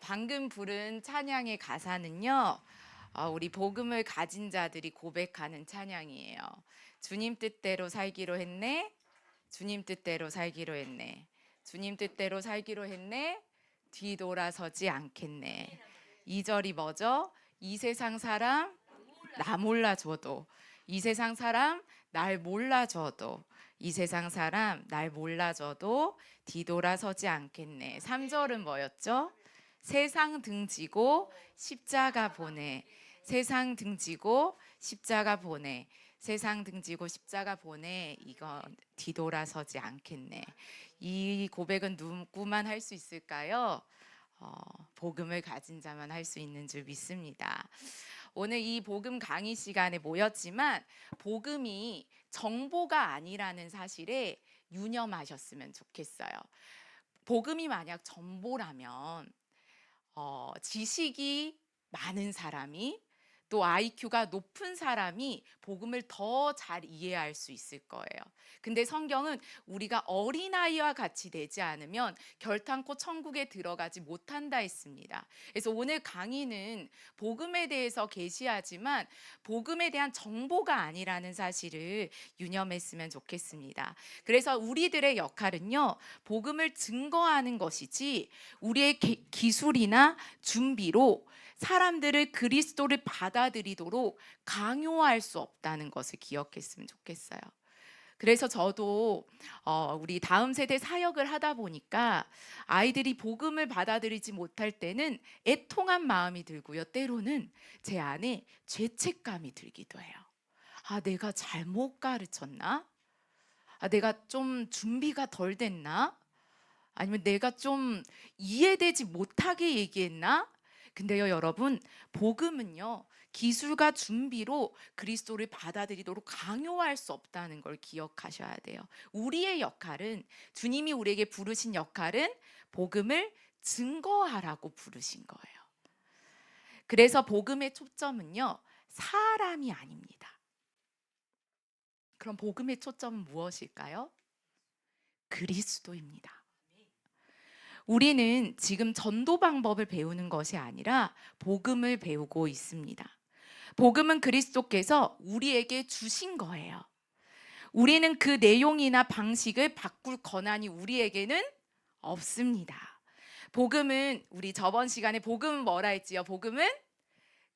방금 부른 찬양의 가사는요, 우리 복음을 가진 자들이 고백하는 찬양이에요. 주님 뜻대로 살기로 했네. 주님 뜻대로 살기로 했네. 주님 뜻대로 살기로 했네. 뒤돌아서지 않겠네. 2절이 뭐죠? 이 세상 사람 나 몰라줘도, 이 세상 사람 날 몰라줘도, 이 세상 사람 날 몰라줘도 뒤돌아서지 않겠네. 3절은 뭐였죠? 세상 등지고 십자가 보내. 세상 등지고 십자가 보내. 세상 등지고 십자가 보내. 이건 뒤돌아서지 않겠네. 이 고백은 누구만 할 수 있을까요? 복음을 가진 자만 할 수 있는 줄 믿습니다. 오늘 이 복음 강의 시간에 모였지만 복음이 정보가 아니라는 사실에 유념하셨으면 좋겠어요. 복음이 만약 정보라면 지식이 많은 사람이, 또 IQ가 높은 사람이 복음을 더 잘 이해할 수 있을 거예요. 근데 성경은 우리가 어린아이와 같이 되지 않으면 결탄코 천국에 들어가지 못한다 했습니다. 그래서 오늘 강의는 복음에 대해서 계시하지만 복음에 대한 정보가 아니라는 사실을 유념했으면 좋겠습니다. 그래서 우리들의 역할은요, 복음을 증거하는 것이지 우리의 기술이나 준비로 사람들을 그리스도를 받아들이도록 강요할 수 없다는 것을 기억했으면 좋겠어요. 그래서 저도 우리 다음 세대 사역을 하다 보니까 아이들이 복음을 받아들이지 못할 때는 애통한 마음이 들고요. 때로는 제 안에 죄책감이 들기도 해요. 내가 잘못 가르쳤나? 내가 좀 준비가 덜 됐나? 아니면 내가 좀 이해되지 못하게 얘기했나? 근데요, 여러분, 복음은요, 기술과 준비로 그리스도를 받아들이도록 강요할 수 없다는 걸 기억하셔야 돼요. 우리의 역할은, 주님이 우리에게 부르신 역할은 복음을 증거하라고 부르신 거예요. 그래서 복음의 초점은요, 사람이 아닙니다. 그럼 복음의 초점은 무엇일까요? 그리스도입니다. 우리는 지금 전도 방법을 배우는 것이 아니라 복음을 배우고 있습니다. 복음은 그리스도께서 우리에게 주신 거예요. 우리는 그 내용이나 방식을 바꿀 권한이 우리에게는 없습니다. 복음은, 우리 저번 시간에 복음은 뭐라 했지요? 복음은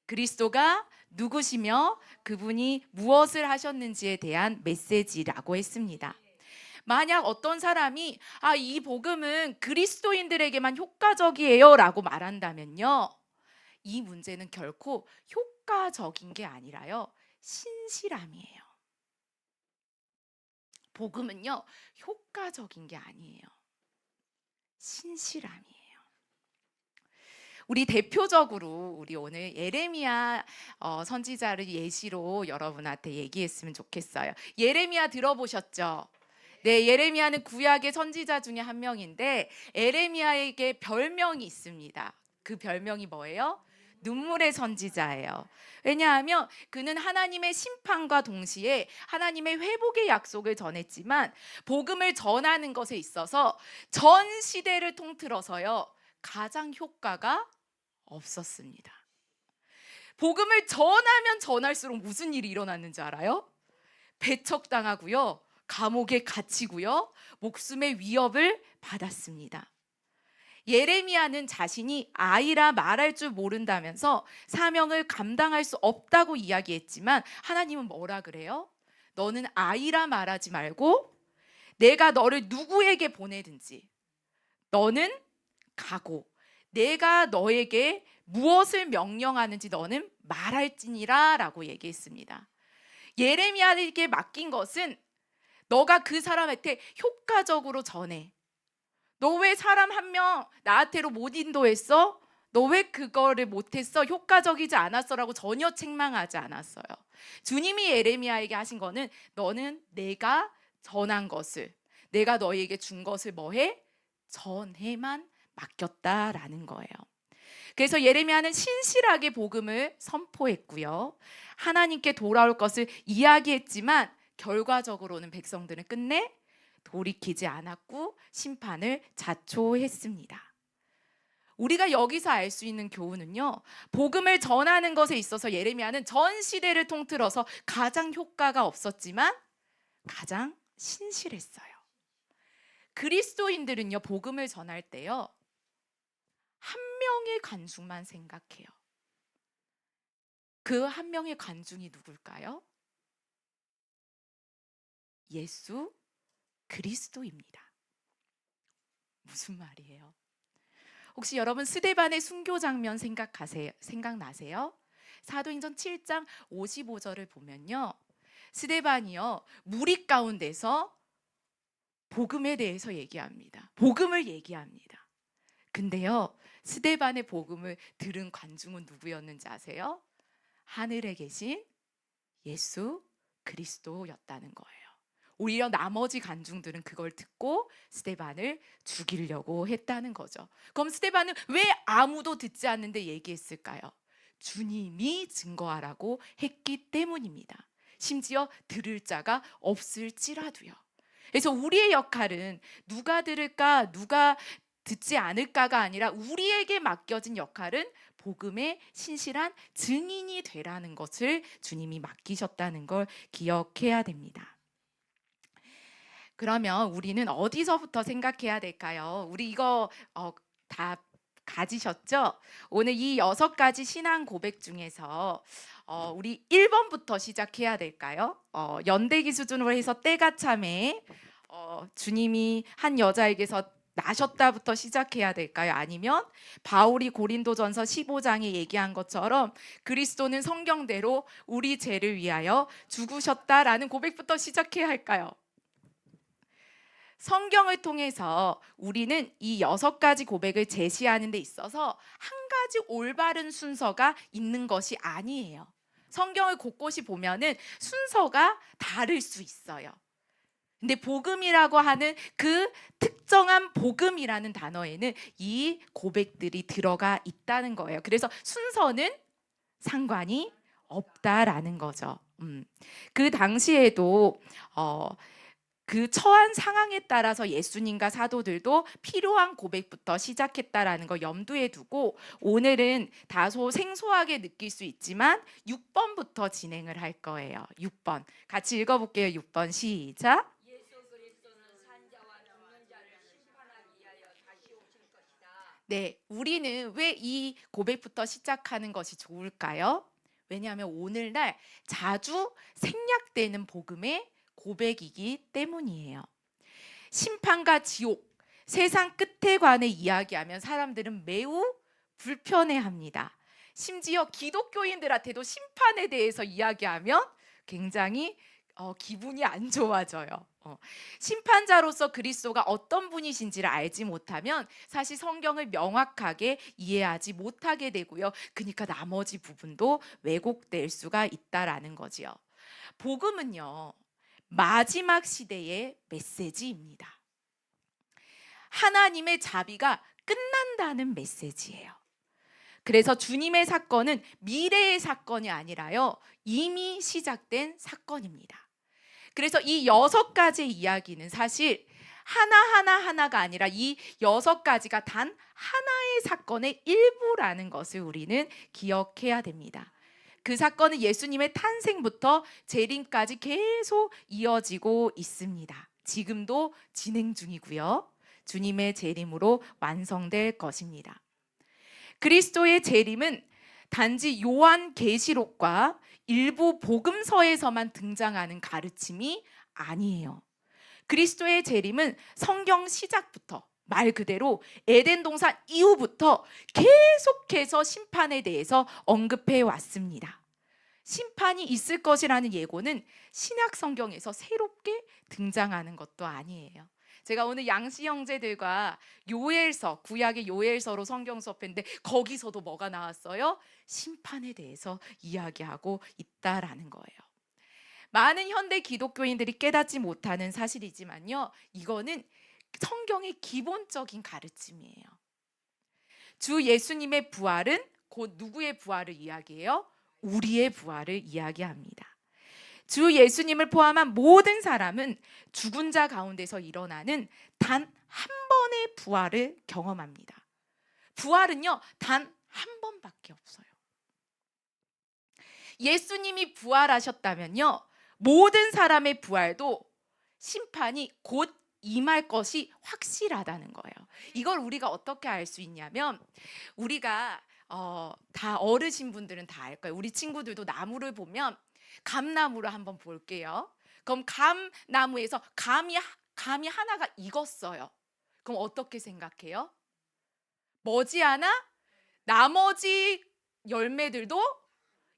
그리스도가 누구시며 그분이 무엇을 하셨는지에 대한 메시지라고 했습니다. 만약 어떤 사람이 이 복음은 그리스도인들에게만 효과적이에요 라고 말한다면요, 이 문제는 결코 효과적인 게 아니라요, 신실함이에요. 복음은요, 효과적인 게 아니에요. 신실함이에요. 우리 대표적으로 우리 오늘 예레미야 선지자를 예시로 여러분한테 얘기했으면 좋겠어요. 예레미야 들어보셨죠? 네, 예레미야는 구약의 선지자 중에 한 명인데 예레미야에게 별명이 있습니다. 그 별명이 뭐예요? 눈물의 선지자예요. 왜냐하면 그는 하나님의 심판과 동시에 하나님의 회복의 약속을 전했지만 복음을 전하는 것에 있어서 전 시대를 통틀어서요, 가장 효과가 없었습니다. 복음을 전하면 전할수록 무슨 일이 일어났는지 알아요? 배척당하고요, 감옥에 갇히고요, 목숨의 위협을 받았습니다. 예레미야는 자신이 아이라 말할 줄 모른다면서 사명을 감당할 수 없다고 이야기했지만 하나님은 뭐라 그래요? 너는 아이라 말하지 말고 내가 너를 누구에게 보내든지 너는 가고 내가 너에게 무엇을 명령하는지 너는 말할지니라 라고 얘기했습니다. 예레미야에게 맡긴 것은 너가 그 사람한테 효과적으로 전해. 너 왜 사람 한 명 나한테로 못 인도했어? 너 왜 그거를 못했어? 효과적이지 않았어? 라고 전혀 책망하지 않았어요. 주님이 예레미야에게 하신 거는 너는 내가 전한 것을, 내가 너에게 준 것을 뭐해? 전해만 맡겼다라는 거예요. 그래서 예레미야는 신실하게 복음을 선포했고요, 하나님께 돌아올 것을 이야기했지만 결과적으로는 백성들은 끝내 돌이키지 않았고 심판을 자초했습니다. 우리가 여기서 알 수 있는 교훈은요, 복음을 전하는 것에 있어서 예레미야는 전 시대를 통틀어서 가장 효과가 없었지만 가장 신실했어요. 그리스도인들은요, 복음을 전할 때요, 한 명의 관중만 생각해요. 그 한 명의 관중이 누굴까요? 예수 그리스도입니다. 무슨 말이에요? 혹시 여러분 스데반의 순교 장면 생각나세요? 사도행전 7장 55절을 보면요, 스데반이요, 무리 가운데서 복음에 대해서 얘기합니다. 복음을 얘기합니다. 근데요, 스데반의 복음을 들은 관중은 누구였는지 아세요? 하늘에 계신 예수 그리스도였다는 거예요. 오히려 나머지 관중들은 그걸 듣고 스데반을 죽이려고 했다는 거죠. 그럼 스데반은 왜 아무도 듣지 않는데 얘기했을까요? 주님이 증거하라고 했기 때문입니다. 심지어 들을 자가 없을지라도요. 그래서 우리의 역할은 누가 들을까, 누가 듣지 않을까가 아니라 우리에게 맡겨진 역할은 복음의 신실한 증인이 되라는 것을 주님이 맡기셨다는 걸 기억해야 됩니다. 그러면 우리는 어디서부터 생각해야 될까요? 우리 이거 다 가지셨죠? 오늘 이 6가지 신앙 고백 중에서 우리 1번부터 시작해야 될까요? 연대기 수준으로 해서 때가 참에 주님이 한 여자에게서 나셨다부터 시작해야 될까요? 아니면 바울이 고린도전서 15장에 얘기한 것처럼 그리스도는 성경대로 우리 죄를 위하여 죽으셨다라는 고백부터 시작해야 할까요? 성경을 통해서 우리는 이 6가지 고백을 제시하는 데 있어서 한 가지 올바른 순서가 있는 것이 아니에요. 성경을 곳곳이 보면은 순서가 다를 수 있어요. 근데 복음이라고 하는 그 특정한 복음이라는 단어에는 이 고백들이 들어가 있다는 거예요. 그래서 순서는 상관이 없다라는 거죠. 그 당시에도 그 처한 상황에 따라서 예수님과 사도들도 필요한 고백부터 시작했다라는 거 염두에 두고 오늘은 다소 생소하게 느낄 수 있지만 6번부터 진행을 할 거예요. 6번 같이 읽어볼게요. 6번 시작. 네, 우리는 왜 이 고백부터 시작하는 것이 좋을까요? 왜냐하면 오늘날 자주 생략되는 복음의 고백이기 때문이에요. 심판과 지옥, 세상 끝에 관해 이야기하면 사람들은 매우 불편해합니다. 심지어 기독교인들한테도 심판에 대해서 이야기하면 굉장히 기분이 안 좋아져요. 심판자로서 그리스도가 어떤 분이신지를 알지 못하면 사실 성경을 명확하게 이해하지 못하게 되고요. 그러니까 나머지 부분도 왜곡될 수가 있다라는 거지요. 복음은요, 마지막 시대의 메시지입니다. 하나님의 자비가 끝난다는 메시지예요. 그래서 주님의 사건은 미래의 사건이 아니라요, 이미 시작된 사건입니다. 그래서 이 6가지 이야기는 사실 하나가 아니라 이 6가지가 단 하나의 사건의 일부라는 것을 우리는 기억해야 됩니다. 그 사건은 예수님의 탄생부터 재림까지 계속 이어지고 있습니다. 지금도 진행 중이고요. 주님의 재림으로 완성될 것입니다. 그리스도의 재림은 단지 요한계시록과 일부 복음서에서만 등장하는 가르침이 아니에요. 그리스도의 재림은 성경 시작부터 말 그대로 에덴 동산 이후부터 계속해서 심판에 대해서 언급해 왔습니다. 심판이 있을 것이라는 예고는 신약 성경에서 새롭게 등장하는 것도 아니에요. 제가 오늘 양씨 형제들과 요엘서, 구약의 요엘서로 성경 수업했는데 거기서도 뭐가 나왔어요? 심판에 대해서 이야기하고 있다라는 거예요. 많은 현대 기독교인들이 깨닫지 못하는 사실이지만요, 이거는 성경의 기본적인 가르침이에요. 주 예수님의 부활은 곧 누구의 부활을 이야기해요? 우리의 부활을 이야기합니다. 주 예수님을 포함한 모든 사람은 죽은 자 가운데서 일어나는 단 한 번의 부활을 경험합니다. 부활은요, 단 한 번밖에 없어요. 예수님이 부활하셨다면요, 모든 사람의 부활도 심판이 곧 임할 것이 확실하다는 거예요. 이걸 우리가 어떻게 알 수 있냐면, 우리가 다 어르신 분들은 다 알 거예요. 우리 친구들도 나무를 보면 감나무를 한번 볼게요. 그럼 감나무에서 감이 하나가 익었어요. 그럼 어떻게 생각해요? 머지않아 나머지 열매들도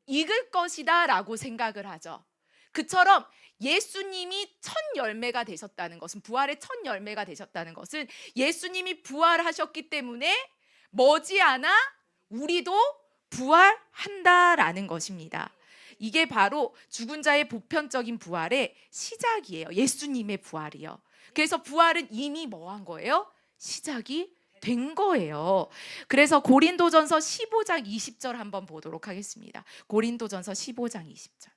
익을 것이다 라고 생각을 하죠. 그처럼 예수님이 첫 열매가 되셨다는 것은, 부활의 첫 열매가 되셨다는 것은, 예수님이 부활하셨기 때문에 머지않아 우리도 부활한다라는 것입니다. 이게 바로 죽은 자의 보편적인 부활의 시작이에요. 예수님의 부활이요. 그래서 부활은 이미 뭐 한 거예요? 시작이 된 거예요. 그래서 고린도전서 15장 20절 한번 보도록 하겠습니다. 고린도전서 15장 20절.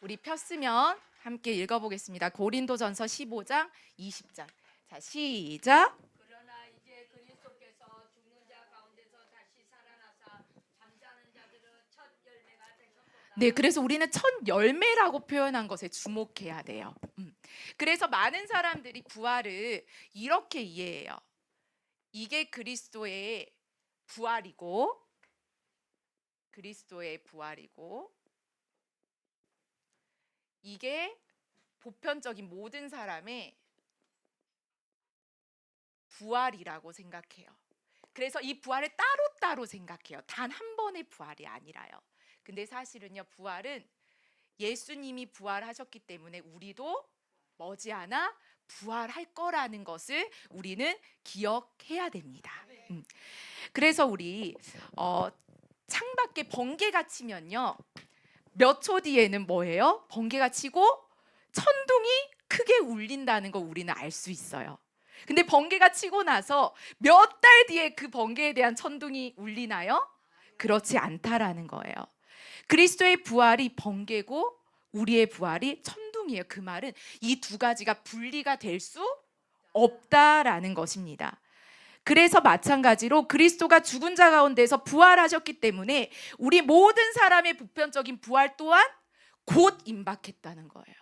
우리 폈으면 함께 읽어보겠습니다. 고린도전서 15장 20절. 자, 시작. 그러나 이제 그리스도께서 죽는 자 가운데서 다시 살아나사 잠자는 자들은 첫 열매가 되셨도다. 네, 그래서 우리는 첫 열매라고 표현한 것에 주목해야 돼요. 그래서 많은 사람들이 부활을 이렇게 이해해요. 이게 그리스도의 부활이고, 이게 보편적인 모든 사람의 부활이라고 생각해요. 그래서 이 부활을 따로따로 생각해요. 단 한 번의 부활이 아니라요. 근데 사실은요, 부활은 예수님이 부활하셨기 때문에 우리도 머지않아 부활할 거라는 것을 우리는 기억해야 됩니다. 그래서 우리 창밖에 번개가 치면요, 몇 초 뒤에는 뭐예요? 번개가 치고 천둥이 크게 울린다는 거 우리는 알 수 있어요. 근데 번개가 치고 나서 몇 달 뒤에 그 번개에 대한 천둥이 울리나요? 그렇지 않다라는 거예요. 그리스도의 부활이 번개고 우리의 부활이 천둥이에요. 그 말은 이 두 가지가 분리가 될 수 없다라는 것입니다. 그래서 마찬가지로 그리스도가 죽은 자 가운데서 부활하셨기 때문에 우리 모든 사람의 보편적인 부활 또한 곧 임박했다는 거예요.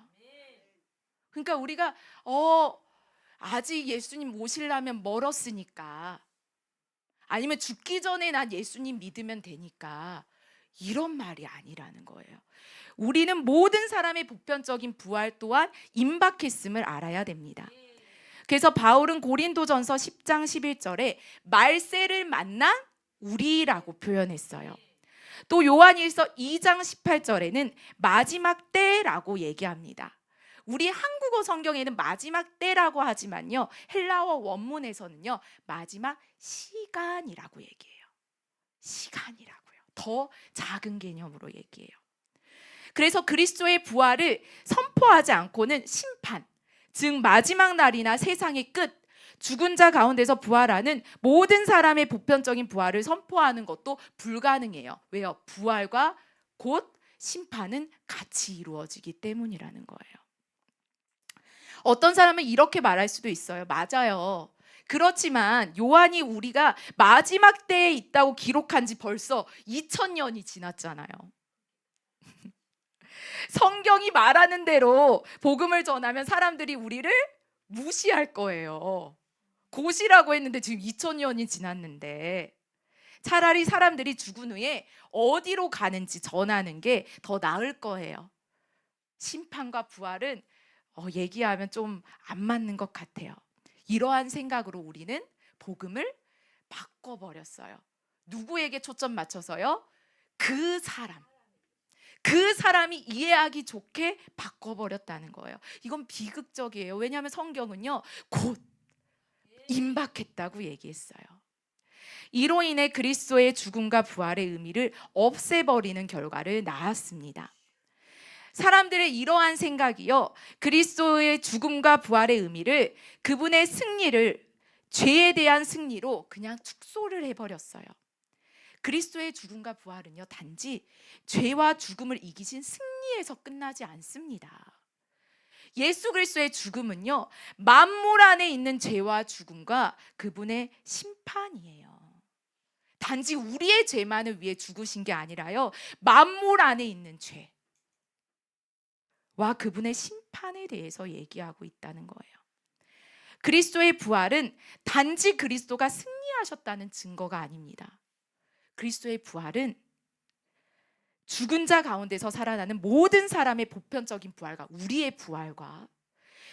그러니까 우리가 아직 예수님 오시려면 멀었으니까, 아니면 죽기 전에 난 예수님 믿으면 되니까, 이런 말이 아니라는 거예요. 우리는 모든 사람의 보편적인 부활 또한 임박했음을 알아야 됩니다. 그래서 바울은 고린도전서 10장 11절에 말세를 만난 우리라고 표현했어요. 또 요한일서 2장 18절에는 마지막 때라고 얘기합니다. 우리 한국어 성경에는 마지막 때라고 하지만요, 헬라어 원문에서는요, 마지막 시간이라고 얘기해요. 시간이라고요. 더 작은 개념으로 얘기해요. 그래서 그리스도의 부활을 선포하지 않고는 심판, 즉 마지막 날이나 세상의 끝, 죽은 자 가운데서 부활하는 모든 사람의 보편적인 부활을 선포하는 것도 불가능해요. 왜요? 부활과 곧 심판은 같이 이루어지기 때문이라는 거예요. 어떤 사람은 이렇게 말할 수도 있어요. 맞아요. 그렇지만 요한이 우리가 마지막 때에 있다고 기록한 지 벌써 2000년이 지났잖아요. 성경이 말하는 대로 복음을 전하면 사람들이 우리를 무시할 거예요. 곧이라고 했는데 지금 2000년이 지났는데, 차라리 사람들이 죽은 후에 어디로 가는지 전하는 게 더 나을 거예요. 심판과 부활은 얘기하면 좀 안 맞는 것 같아요. 이러한 생각으로 우리는 복음을 바꿔버렸어요. 누구에게 초점 맞춰서요? 그 사람이 이해하기 좋게 바꿔버렸다는 거예요. 이건 비극적이에요. 왜냐하면 성경은요, 곧 임박했다고 얘기했어요. 이로 인해 그리스도의 죽음과 부활의 의미를 없애버리는 결과를 낳았습니다. 사람들의 이러한 생각이요, 그리스도의 죽음과 부활의 의미를, 그분의 승리를 죄에 대한 승리로 그냥 축소를 해버렸어요. 그리스도의 죽음과 부활은요, 단지 죄와 죽음을 이기신 승리에서 끝나지 않습니다. 예수 그리스도의 죽음은요, 만물 안에 있는 죄와 죽음과 그분의 심판이에요. 단지 우리의 죄만을 위해 죽으신 게 아니라요, 만물 안에 있는 죄와 그분의 심판에 대해서 얘기하고 있다는 거예요. 그리스도의 부활은 단지 그리스도가 승리하셨다는 증거가 아닙니다. 그리스도의 부활은 죽은 자 가운데서 살아나는 모든 사람의 보편적인 부활과 우리의 부활과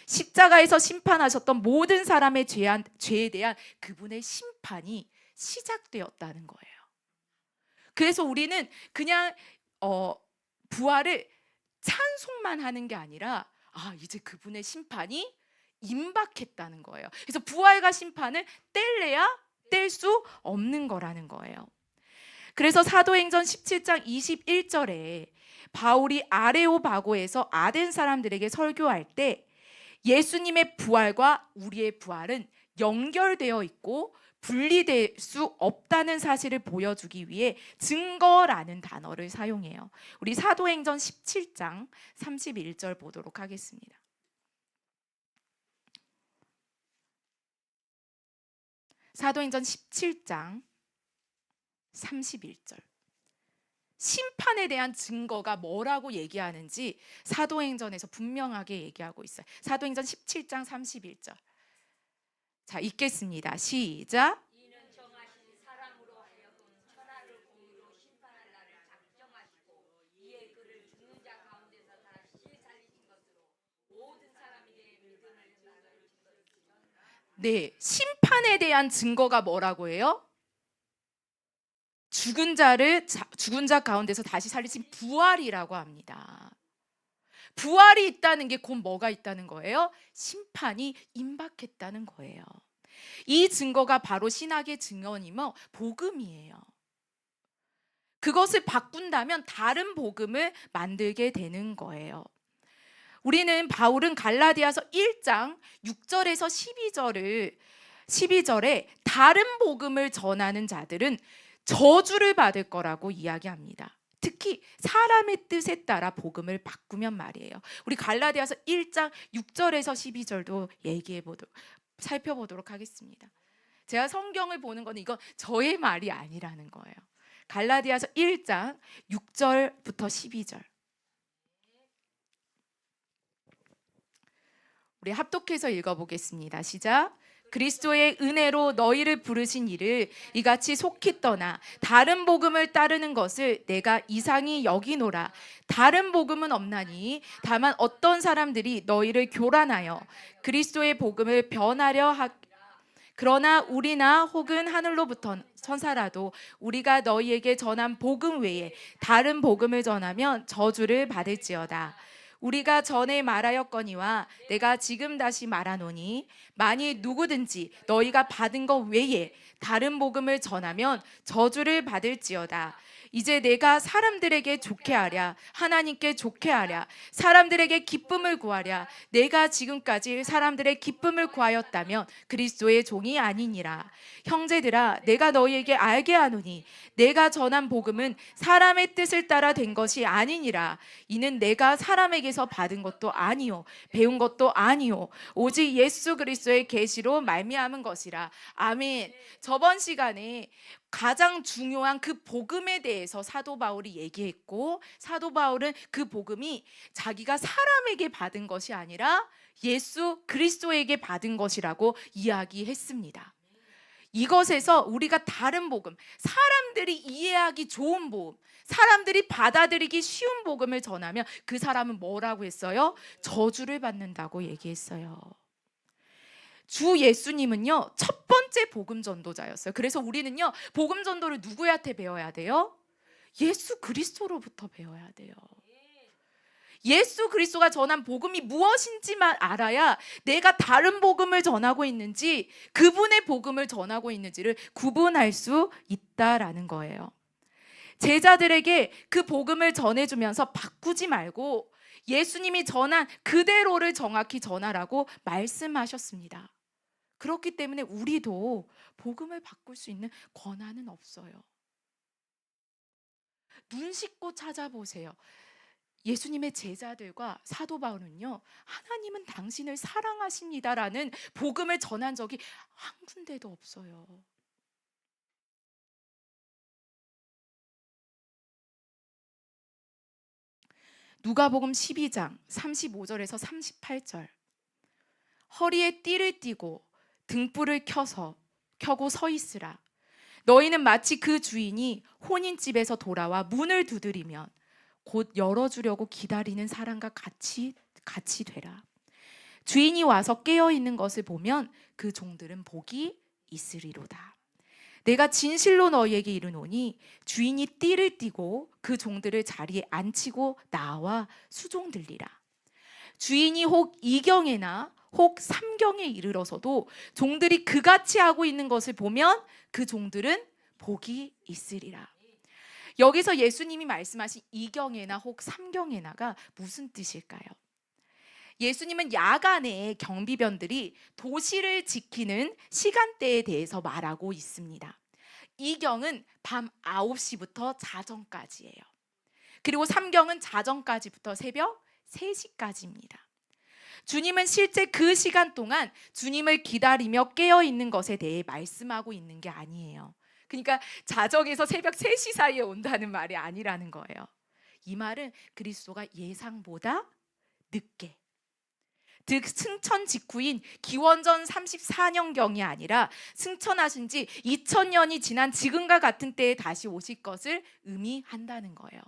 십자가에서 심판하셨던 모든 사람의 죄에 대한 그분의 심판이 시작되었다는 거예요. 그래서 우리는 그냥 부활을 찬송만 하는 게 아니라 이제 그분의 심판이 임박했다는 거예요. 그래서 부활과 심판은 뗄래야 뗄 수 없는 거라는 거예요. 그래서 사도행전 17장 21절에 바울이 아레오바고에서 아덴 사람들에게 설교할 때 예수님의 부활과 우리의 부활은 연결되어 있고 분리될 수 없다는 사실을 보여주기 위해 증거라는 단어를 사용해요. 우리 사도행전 17장 31절 보도록 하겠습니다. 사도행전 17장 31절. 심판에 대한 증거가 뭐라고 얘기하는지 사도행전에서 분명하게 얘기하고 있어요. 사도행전 17장 31절. 자, 읽겠습니다. 시작. 이는 정하신 사람으로 하여금 천하를 공의로 심판할 날을 작정하시고 이에 그를 죽는 자 가운데서 다시 살리신 것으로 모든 사람에게 믿음을 나를 증거했으니. 네, 심판에 대한 증거가 뭐라고 해요? 죽은 자 가운데서 다시 살리신 부활이라고 합니다. 부활이 있다는 게 곧 뭐가 있다는 거예요? 심판이 임박했다는 거예요. 이 증거가 바로 신학의 증언이며 복음이에요. 그것을 바꾼다면 다른 복음을 만들게 되는 거예요. 바울은 갈라디아서 1장 6절에서 12절에 다른 복음을 전하는 자들은 저주를 받을 거라고 이야기합니다. 특히 사람의 뜻에 따라 복음을 바꾸면 말이에요. 우리 갈라디아서 1장 6절에서 12절도 살펴보도록 하겠습니다. 제가 성경을 보는 건 이건 저의 말이 아니라는 거예요. 갈라디아서 1장 6절부터 12절. 우리 합독해서 읽어보겠습니다. 시작. 그리스도의 은혜로 너희를 부르신 이를 이같이 속히 떠나 다른 복음을 따르는 것을 내가 이상히 여기노라. 다른 복음은 없나니 다만 어떤 사람들이 너희를 교란하여 그리스도의 복음을 변하려 그러나 우리나 혹은 하늘로부터 천사라도 우리가 너희에게 전한 복음 외에 다른 복음을 전하면 저주를 받을지어다. 우리가 전에 말하였거니와 내가 지금 다시 말하노니 만일 누구든지 너희가 받은 것 외에 다른 복음을 전하면 저주를 받을지어다. 이제 내가 사람들에게 좋게 하랴 하나님께 좋게 하랴 사람들에게 기쁨을 구하랴 내가 지금까지 사람들의 기쁨을 구하였다면 그리스도의 종이 아니니라. 형제들아 내가 너희에게 알게 하노니 내가 전한 복음은 사람의 뜻을 따라 된 것이 아니니라. 이는 내가 사람에게서 받은 것도 아니요 배운 것도 아니요 오직 예수 그리스도의 계시로 말미암은 것이라. 아멘. 저번 시간에 가장 중요한 그 복음에 대해서 사도 바울이 얘기했고, 사도 바울은 그 복음이 자기가 사람에게 받은 것이 아니라 예수 그리스도에게 받은 것이라고 이야기했습니다. 이것에서 우리가 다른 복음, 사람들이 이해하기 좋은 복음, 사람들이 받아들이기 쉬운 복음을 전하면 그 사람은 뭐라고 했어요? 저주를 받는다고 얘기했어요. 주 예수님은요, 첫 번째 복음 전도자였어요. 그래서 우리는요, 복음 전도를 누구한테 배워야 돼요? 예수 그리스도로부터 배워야 돼요. 예수 그리스도가 전한 복음이 무엇인지만 알아야 내가 다른 복음을 전하고 있는지 그분의 복음을 전하고 있는지를 구분할 수 있다라는 거예요. 제자들에게 그 복음을 전해주면서 바꾸지 말고 예수님이 전한 그대로를 정확히 전하라고 말씀하셨습니다. 그렇기 때문에 우리도 복음을 바꿀 수 있는 권한은 없어요. 눈 씻고 찾아보세요. 예수님의 제자들과 사도 바울은요, 하나님은 당신을 사랑하십니다라는 복음을 전한 적이 한 군데도 없어요. 누가복음 12장 35절에서 38절. 허리에 띠를 띠고 등불을 켜고 서 있으라. 너희는 마치 그 주인이 혼인집에서 돌아와 문을 두드리면 곧 열어주려고 기다리는 사람과 같이 되라. 주인이 와서 깨어 있는 것을 보면 그 종들은 복이 있으리로다. 내가 진실로 너희에게 이르노니 주인이 띠를 띠고 그 종들을 자리에 앉히고 나와 수종들리라. 주인이 혹 이경에나 혹 삼경에 이르러서도 종들이 그같이 하고 있는 것을 보면 그 종들은 복이 있으리라. 여기서 예수님이 말씀하신 이경에나 혹 삼경에나가 무슨 뜻일까요? 예수님은 야간에 경비병들이 도시를 지키는 시간대에 대해서 말하고 있습니다. 이경은 밤 9시부터 자정까지예요. 그리고 삼경은 자정까지부터 새벽 3시까지입니다. 주님은 실제 그 시간 동안 주님을 기다리며 깨어 있는 것에 대해 말씀하고 있는 게 아니에요. 그러니까 자정에서 새벽 3시 사이에 온다는 말이 아니라는 거예요. 이 말은 그리스도가 예상보다 늦게, 즉 승천 직후인 기원전 34년경이 아니라 승천하신 지 2000년이 지난 지금과 같은 때에 다시 오실 것을 의미한다는 거예요.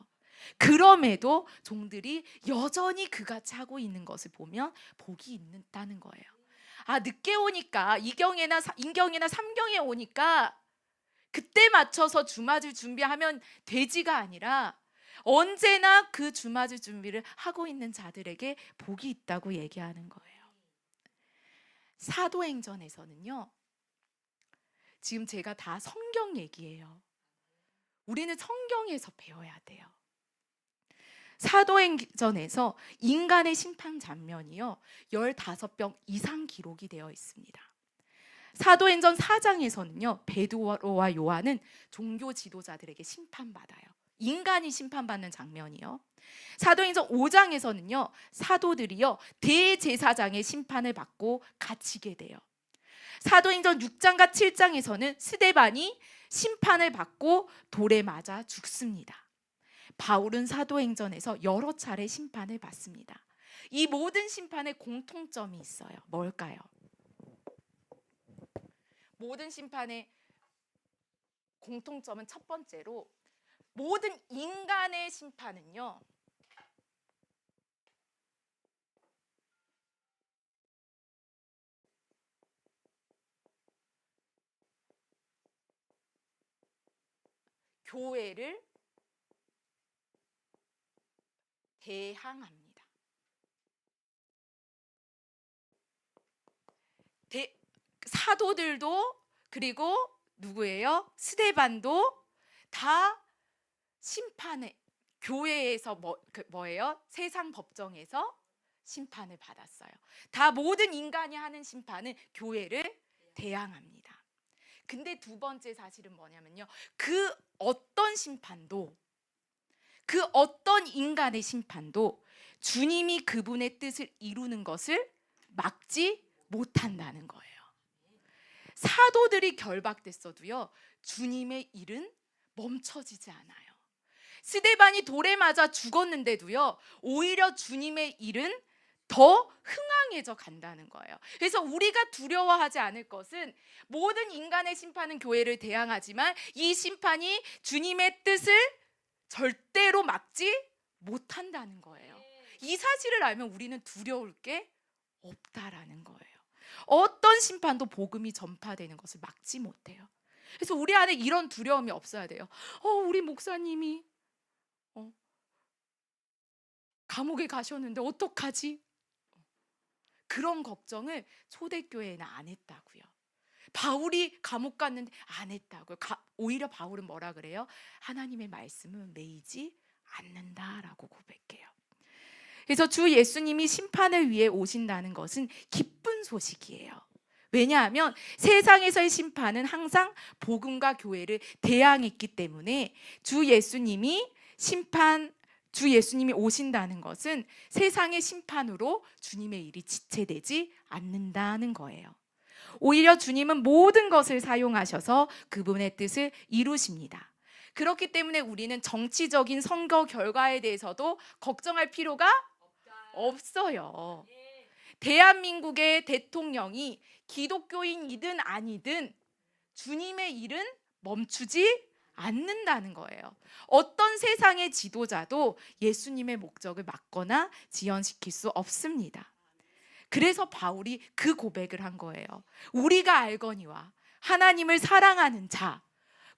그럼에도 종들이 여전히 그같이 하고 있는 것을 보면 복이 있다는 거예요. 아, 늦게 오니까 이경이나 삼경에 오니까 그때 맞춰서 주맞을 준비하면 되지가 아니라 언제나 그 주맞을 준비를 하고 있는 자들에게 복이 있다고 얘기하는 거예요. 사도행전에서는요, 지금 제가 다 성경 얘기예요. 우리는 성경에서 배워야 돼요. 사도행전에서 인간의 심판 장면이요 15번 이상 기록이 되어 있습니다. 사도행전 4장에서는요 베드로와 요한은 종교 지도자들에게 심판받아요. 인간이 심판받는 장면이요. 사도행전 5장에서는요 사도들이요 대제사장의 심판을 받고 갇히게 돼요. 사도행전 6장과 7장에서는 스데반이 심판을 받고 돌에 맞아 죽습니다. 바울은 사도행전에서 여러 차례 심판을 받습니다. 이 모든 심판에 공통점이 있어요. 뭘까요? 모든 심판의 공통점은 첫 번째로 모든 인간의 심판은요 교회를 대항합니다. 사도들도 그리고 누구예요? 스데반도 다 심판에 교회에서 뭐예요? 세상 법정에서 심판을 받았어요. 다 모든 인간이 하는 심판은 교회를 대항합니다. 근데 두 번째 사실은 뭐냐면요. 그 어떤 심판도 그 어떤 인간의 심판도 주님이 그분의 뜻을 이루는 것을 막지 못한다는 거예요. 사도들이 결박됐어도요 주님의 일은 멈춰지지 않아요. 스데반이 돌에 맞아 죽었는데도요 오히려 주님의 일은 더 흥황해져 간다는 거예요. 그래서 우리가 두려워하지 않을 것은 모든 인간의 심판은 교회를 대항하지만 이 심판이 주님의 뜻을 절대로 막지 못한다는 거예요. 이 사실을 알면 우리는 두려울 게 없다라는 거예요. 어떤 심판도 복음이 전파되는 것을 막지 못해요. 그래서 우리 안에 이런 두려움이 없어야 돼요. 우리 목사님이 감옥에 가셨는데 어떡하지? 그런 걱정을 초대교회에는 안 했다고요. 바울이 감옥 갔는데 안 했다고요. 오히려 바울은 뭐라 그래요? 하나님의 말씀은 매이지 않는다라고 고백해요. 그래서 주 예수님이 심판을 위해 오신다는 것은 기쁜 소식이에요. 왜냐하면 세상에서의 심판은 항상 복음과 교회를 대항했기 때문에 주 예수님이 주 예수님이 오신다는 것은 세상의 심판으로 주님의 일이 지체되지 않는다는 거예요. 오히려 주님은 모든 것을 사용하셔서 그분의 뜻을 이루십니다. 그렇기 때문에 우리는 정치적인 선거 결과에 대해서도 걱정할 필요가 없어요. 대한민국의 대통령이 기독교인이든 아니든 주님의 일은 멈추지 않는다는 거예요. 어떤 세상의 지도자도 예수님의 목적을 막거나 지연시킬 수 없습니다. 그래서 바울이 그 고백을 한 거예요. 우리가 알거니와 하나님을 사랑하는 자,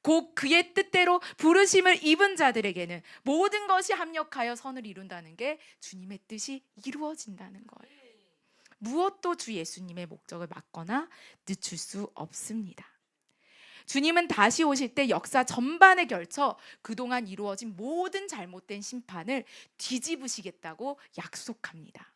곧 그의 뜻대로 부르심을 입은 자들에게는 모든 것이 합력하여 선을 이룬다는 게 주님의 뜻이 이루어진다는 거예요. 무엇도 주 예수님의 목적을 막거나 늦출 수 없습니다. 주님은 다시 오실 때 역사 전반에 걸쳐 그동안 이루어진 모든 잘못된 심판을 뒤집으시겠다고 약속합니다.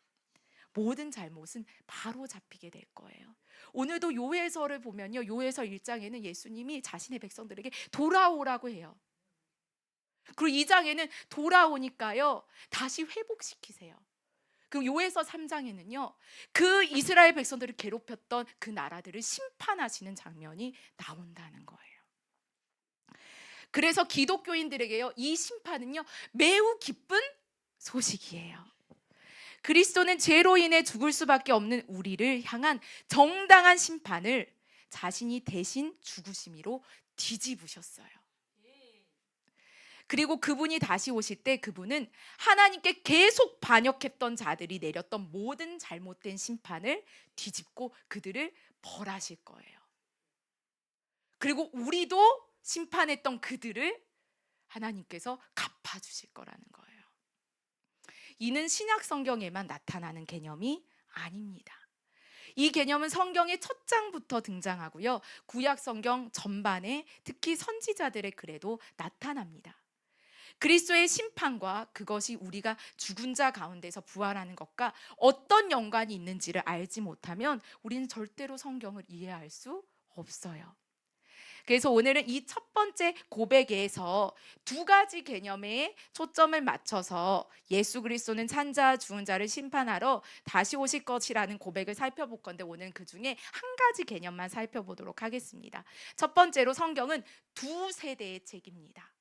모든 잘못은 바로 잡히게 될 거예요. 오늘도 요해서를 보면요, 요해서 1장에는 예수님이 자신의 백성들에게 돌아오라고 해요. 그리고 2장에는 돌아오니까요 다시 회복시키세요. 그리고 요해서 3장에는요 그 이스라엘 백성들을 괴롭혔던 그 나라들을 심판하시는 장면이 나온다는 거예요. 그래서 기독교인들에게요 이 심판은요 매우 기쁜 소식이에요. 그리스도는 죄로 인해 죽을 수밖에 없는 우리를 향한 정당한 심판을 자신이 대신 죽으심으로 뒤집으셨어요. 그리고 그분이 다시 오실 때 그분은 하나님께 계속 반역했던 자들이 내렸던 모든 잘못된 심판을 뒤집고 그들을 벌하실 거예요. 그리고 우리도 심판했던 그들을 하나님께서 갚아주실 거라는 거예요. 이는 신약 성경에만 나타나는 개념이 아닙니다. 이 개념은 성경의 첫 장부터 등장하고요. 구약 성경 전반에 특히 선지자들의 글에도 나타납니다. 그리스도의 심판과 그것이 우리가 죽은 자 가운데서 부활하는 것과 어떤 연관이 있는지를 알지 못하면 우리는 절대로 성경을 이해할 수 없어요. 그래서 오늘은 이 첫 번째 고백에서 두 가지 개념에 초점을 맞춰서 예수 그리스도는 산자 죽은 자를 심판하러 다시 오실 것이라는 고백을 살펴볼 건데 오늘 그 중에 한 가지 개념만 살펴보도록 하겠습니다. 첫 번째로 성경은 두 세대의 책입니다.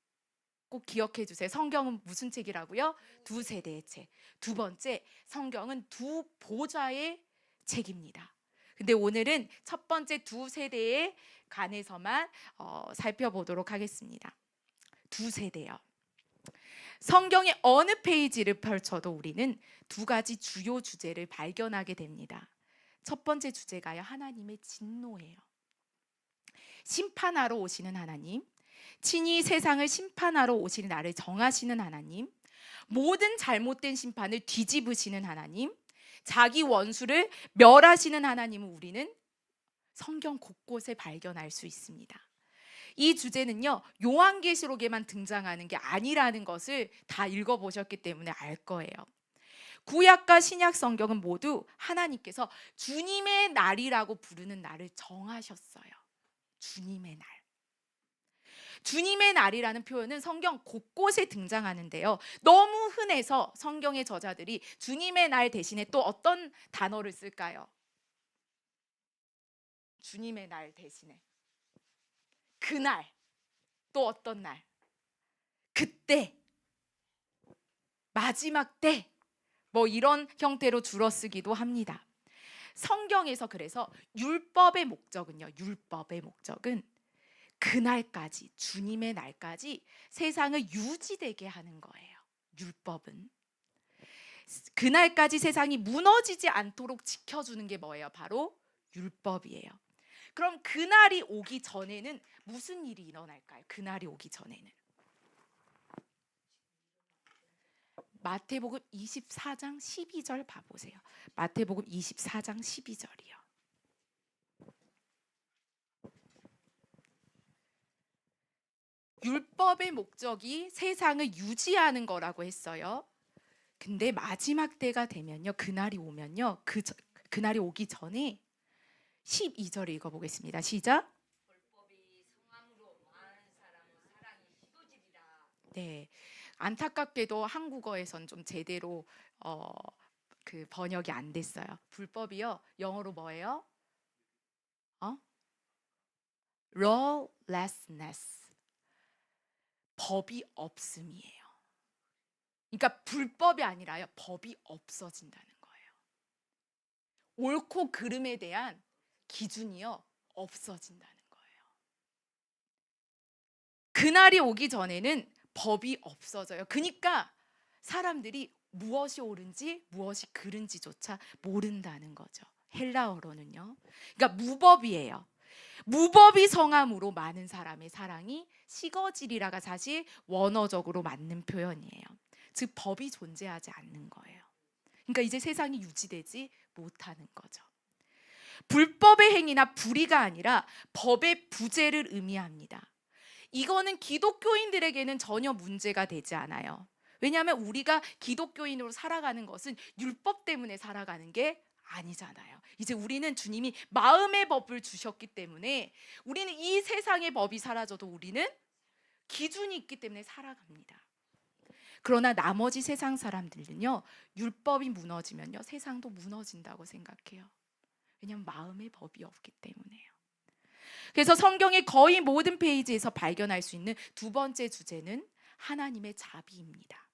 꼭 기억해 주세요. 성경은 무슨 책이라고요? 두 세대의 책. 두 번째, 성경은 두 보좌의 책입니다. 근데 오늘은 첫 번째 두 세대에 관해서만 살펴보도록 하겠습니다. 두 세대요. 성경의 어느 페이지를 펼쳐도 우리는 두 가지 주요 주제를 발견하게 됩니다. 첫 번째 주제가요, 하나님의 진노예요. 심판하러 오시는 하나님, 친히 세상을 심판하러 오실 날을 정하시는 하나님, 모든 잘못된 심판을 뒤집으시는 하나님, 자기 원수를 멸하시는 하나님을 우리는 성경 곳곳에 발견할 수 있습니다. 이 주제는요 요한계시록에만 등장하는 게 아니라는 것을 다 읽어보셨기 때문에 알 거예요. 구약과 신약 성경은 모두 하나님께서 주님의 날이라고 부르는 날을 정하셨어요. 주님의 날. 주님의 날이라는 표현은 성경 곳곳에 등장하는데요. 너무 흔해서 성경의 저자들이 주님의 날 대신에 또 어떤 단어를 쓸까요? 주님의 날 대신에 그날, 또 어떤 날, 그때, 마지막 때, 뭐 이런 형태로 줄어쓰기도 합니다. 성경에서 그래서 율법의 목적은요, 율법의 목적은 그날까지, 주님의 날까지 세상을 유지되게 하는 거예요. 율법은 그날까지 세상이 무너지지 않도록 지켜주는 게 뭐예요? 바로 율법이에요. 그럼 그날이 오기 전에는 무슨 일이 일어날까요? 그날이 오기 전에는 마태복음 24장 12절 봐보세요. 마태복음 24장 12절이요. 율법의 목적이 세상을 유지하는 거라고 했어요. 근데 마지막 때가 되면요, 그날이 오면요, 그날이 오기 전에 12절 읽어보겠습니다. 시작. 불법이 성함으로 많은 사람의 사랑이 휘어지리라. 네, 안타깝게도 한국어에선 좀 제대로 그 번역이 안 됐어요. 불법이요. 영어로 뭐예요? lawlessness. 법이 없음이에요. 그러니까 불법이 아니라요. 법이 없어진다는 거예요. 옳고 그름에 대한 기준이요. 없어진다는 거예요. 그날이 오기 전에는 법이 없어져요. 그러니까 사람들이 무엇이 옳은지 무엇이 그른지조차 모른다는 거죠. 헬라어로는요. 그러니까 무법이에요. 무법이 성함으로 많은 사람의 사랑이 식어지리라가 사실 원어적으로 맞는 표현이에요. 즉 법이 존재하지 않는 거예요. 그러니까 이제 세상이 유지되지 못하는 거죠. 불법의 행위나 불의가 아니라 법의 부재를 의미합니다. 이거는 기독교인들에게는 전혀 문제가 되지 않아요. 왜냐하면 우리가 기독교인으로 살아가는 것은 율법 때문에 살아가는 게 아니잖아요. 이제 우리는 주님이 마음의 법을 주셨기 때문에 우리는 이 세상의 법이 사라져도 우리는 기준이 있기 때문에 살아갑니다. 그러나 나머지 세상 사람들은요, 율법이 무너지면요 세상도 무너진다고 생각해요. 왜냐하면 마음의 법이 없기 때문에요. 그래서 성경의 거의 모든 페이지에서 발견할 수 있는 두 번째 주제는 하나님의 자비입니다.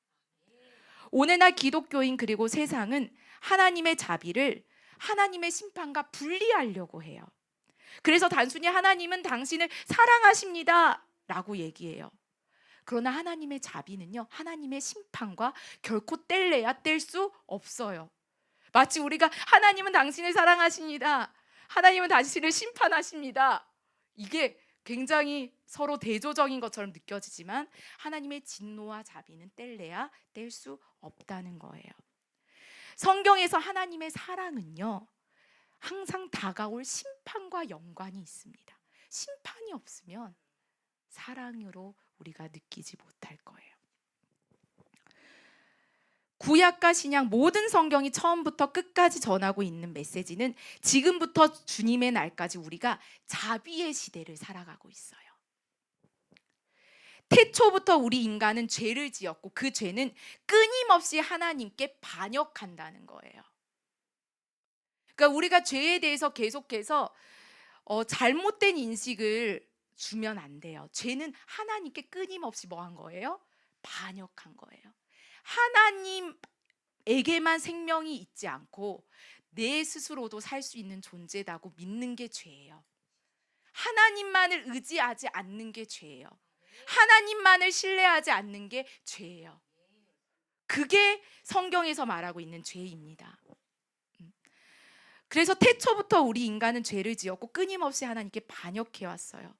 오늘날 기독교인 그리고 세상은 하나님의 자비를 하나님의 심판과 분리하려고 해요. 그래서 단순히 하나님은 당신을 사랑하십니다 라고 얘기해요. 그러나 하나님의 자비는요, 하나님의 심판과 결코 뗄래야 뗄 수 없어요. 마치 우리가 하나님은 당신을 사랑하십니다, 하나님은 당신을 심판하십니다, 이게 굉장히 서로 대조적인 것처럼 느껴지지만 하나님의 진노와 자비는 뗄래야 뗄 수 없다는 거예요. 성경에서 하나님의 사랑은요, 항상 다가올 심판과 연관이 있습니다. 심판이 없으면 사랑으로 우리가 느끼지 못할 거예요. 구약과 신약 모든 성경이 처음부터 끝까지 전하고 있는 메시지는 지금부터 주님의 날까지 우리가 자비의 시대를 살아가고 있어요. 태초부터 우리 인간은 죄를 지었고 그 죄는 끊임없이 하나님께 반역한다는 거예요. 그러니까 우리가 죄에 대해서 계속해서 잘못된 인식을 주면 안 돼요. 죄는 하나님께 끊임없이 뭐 한 거예요? 반역한 거예요. 하나님에게만 생명이 있지 않고 내 스스로도 살 수 있는 존재다고 믿는 게 죄예요. 하나님만을 의지하지 않는 게 죄예요. 하나님만을 신뢰하지 않는 게 죄예요. 그게 성경에서 말하고 있는 죄입니다. 그래서 태초부터 우리 인간은 죄를 지었고 끊임없이 하나님께 반역해 왔어요.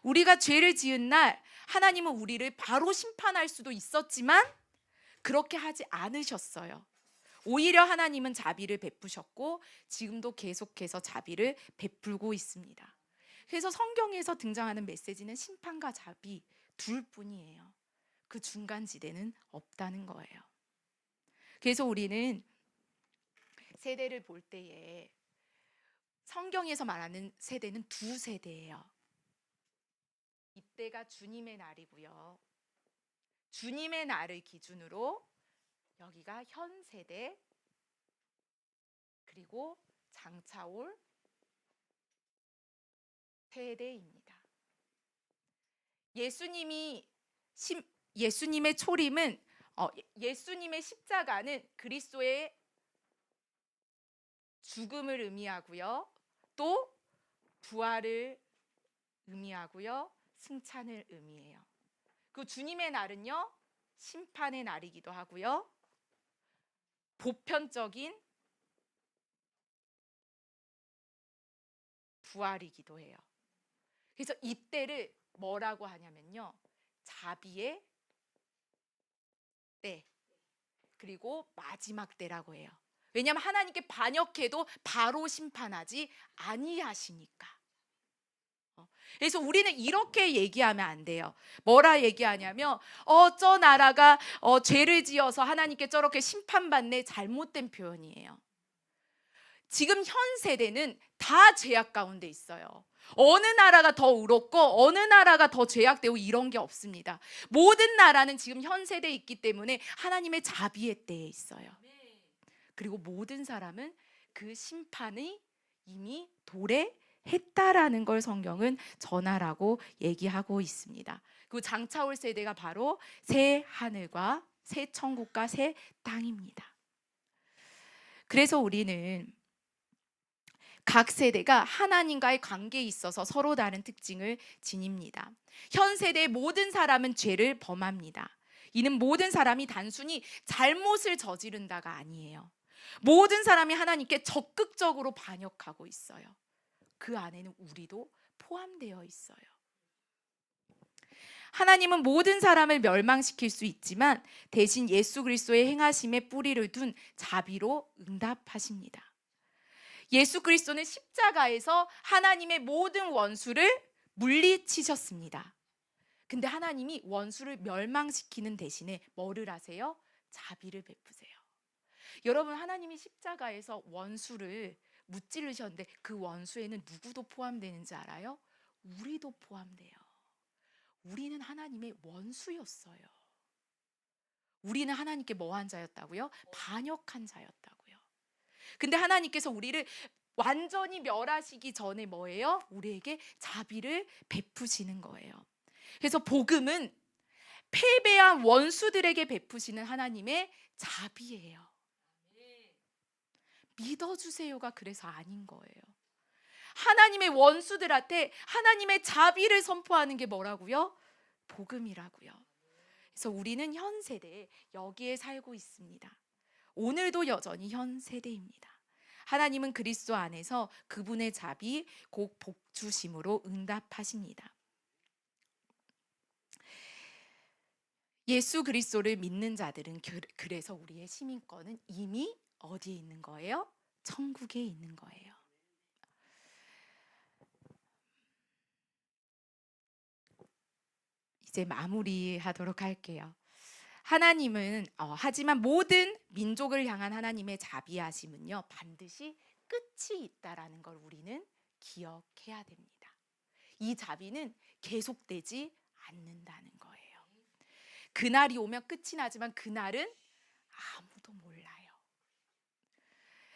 우리가 죄를 지은 날 하나님은 우리를 바로 심판할 수도 있었지만 그렇게 하지 않으셨어요. 오히려 하나님은 자비를 베푸셨고 지금도 계속해서 자비를 베풀고 있습니다. 그래서 성경에서 등장하는 메시지는 심판과 자비 둘뿐이에요. 그 중간 지대는 없다는 거예요. 그래서 우리는 세대를 볼 때에 성경에서 말하는 세대는 두 세대예요. 이때가 주님의 날이고요. 주님의 날을 기준으로 여기가 현 세대, 그리고 장차올 세대입니다. 예수님의 초림은 예수님의 십자가는 그리스도의 죽음을 의미하고요. 또 부활을 의미하고요. 승천을 의미해요. 그 주님의 날은요, 심판의 날이기도 하고요. 보편적인 부활이기도 해요. 그래서 이때를 뭐라고 하냐면요, 자비의 때, 그리고 마지막 때라고 해요. 왜냐하면 하나님께 반역해도 바로 심판하지 아니하시니까. 그래서 우리는 이렇게 얘기하면 안 돼요. 뭐라 얘기하냐면 저 나라가 죄를 지어서 하나님께 저렇게 심판받네, 잘못된 표현이에요. 지금 현 세대는 다 죄악 가운데 있어요. 어느 나라가 더 의롭고 어느 나라가 더 죄악되고 이런 게 없습니다. 모든 나라는 지금 현 세대에 있기 때문에 하나님의 자비의 때에 있어요. 그리고 모든 사람은 그 심판이 이미 도래했다라는 걸 성경은 전하라고 얘기하고 있습니다. 그 장차 올 세대가 바로 새 하늘과 새 천국과 새 땅입니다. 그래서 우리는 각 세대가 하나님과의 관계에 있어서 서로 다른 특징을 지닙니다. 현 세대의 모든 사람은 죄를 범합니다. 이는 모든 사람이 단순히 잘못을 저지른다가 아니에요. 모든 사람이 하나님께 적극적으로 반역하고 있어요. 그 안에는 우리도 포함되어 있어요. 하나님은 모든 사람을 멸망시킬 수 있지만 대신 예수 그리스도의 행하심에 뿌리를 둔 자비로 응답하십니다. 예수 그리스도는 십자가에서 하나님의 모든 원수를 물리치셨습니다. 근데 하나님이 원수를 멸망시키는 대신에 뭐를 하세요? 자비를 베푸세요. 여러분, 하나님이 십자가에서 원수를 무찌르셨는데 그 원수에는 누구도 포함되는지 알아요? 우리도 포함돼요. 우리는 하나님의 원수였어요. 우리는 하나님께 뭐한 자였다고요? 반역한 자였다고요. 근데 하나님께서 우리를 완전히 멸하시기 전에 뭐예요? 우리에게 자비를 베푸시는 거예요. 그래서 복음은 패배한 원수들에게 베푸시는 하나님의 자비예요. 믿어주세요가 그래서 아닌 거예요. 하나님의 원수들한테 하나님의 자비를 선포하는 게 뭐라고요? 복음이라고요. 그래서 우리는 현 세대에 여기에 살고 있습니다. 오늘도 여전히 현 세대입니다. 하나님은 그리스도 안에서 그분의 자비 곧 복주심으로 응답하십니다. 예수 그리스도를 믿는 자들은 그래서 우리의 시민권은 이미 어디에 있는 거예요? 천국에 있는 거예요. 이제 마무리하도록 할게요. 하나님은 하지만 모든 민족을 향한 하나님의 자비하심은요 반드시 끝이 있다라는 걸 우리는 기억해야 됩니다. 이 자비는 계속되지 않는다는 거예요. 그날이 오면 끝이 나지만 그날은 아무도 몰라요.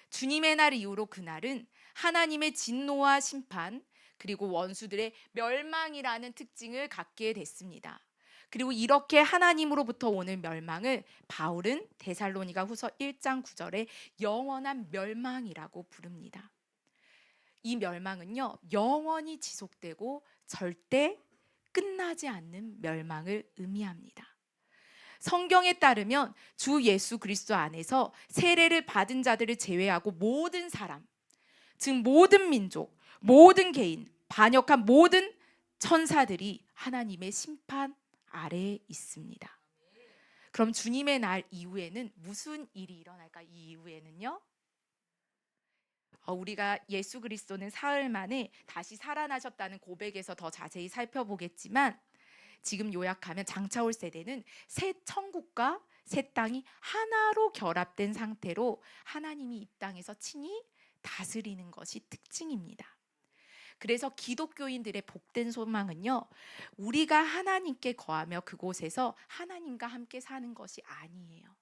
주님의 날 이후로 그날은 하나님의 진노와 심판 그리고 원수들의 멸망이라는 특징을 갖게 됐습니다. 그리고 이렇게 하나님으로부터 오는 멸망을 바울은 데살로니가 후서 1장 9절에 영원한 멸망이라고 부릅니다. 이 멸망은요 영원히 지속되고 절대 끝나지 않는 멸망을 의미합니다. 성경에 따르면 주 예수 그리스도 안에서 세례를 받은 자들을 제외하고 모든 사람, 즉 모든 민족, 모든 개인, 반역한 모든 천사들이 하나님의 심판 아래에 있습니다. 그럼 주님의 날 이후에는 무슨 일이 일어날까? 이 이후에는요. 우리가 예수 그리스도는 사흘 만에 다시 살아나셨다는 고백에서 더 자세히 살펴보겠지만 지금 요약하면 장차 올 세대는 새 천국과 새 땅이 하나로 결합된 상태로 하나님이 이 땅에서 친히 다스리는 것이 특징입니다. 그래서 기독교인들의 복된 소망은요 우리가 하나님께 거하며 그곳에서 하나님과 함께 사는 것이 아니에요.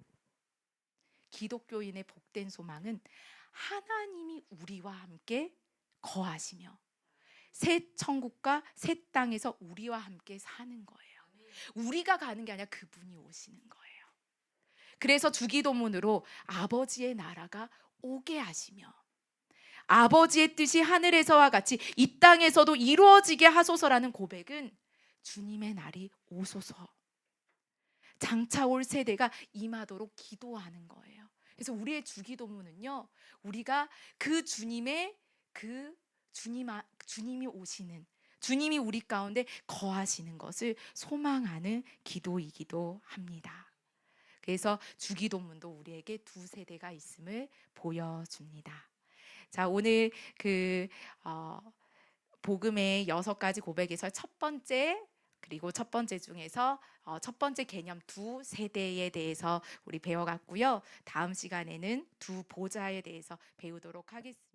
기독교인의 복된 소망은 하나님이 우리와 함께 거하시며 새 천국과 새 땅에서 우리와 함께 사는 거예요. 우리가 가는 게 아니라 그분이 오시는 거예요. 그래서 주기도문으로 아버지의 나라가 오게 하시며 아버지의 뜻이 하늘에서와 같이 이 땅에서도 이루어지게 하소서라는 고백은 주님의 날이 오소서 장차 올 세대가 임하도록 기도하는 거예요. 그래서 우리의 주기도문은요 우리가 그 주님의 주님이 오시는 주님이 우리 가운데 거하시는 것을 소망하는 기도이기도 합니다. 그래서 주기도문도 우리에게 두 세대가 있음을 보여줍니다. 자, 오늘 복음의 6가지 고백에서 첫 번째 그리고 첫 번째 중에서 첫 번째 개념 두 세대에 대해서 우리 배워갔고요. 다음 시간에는 두 보좌에 대해서 배우도록 하겠습니다.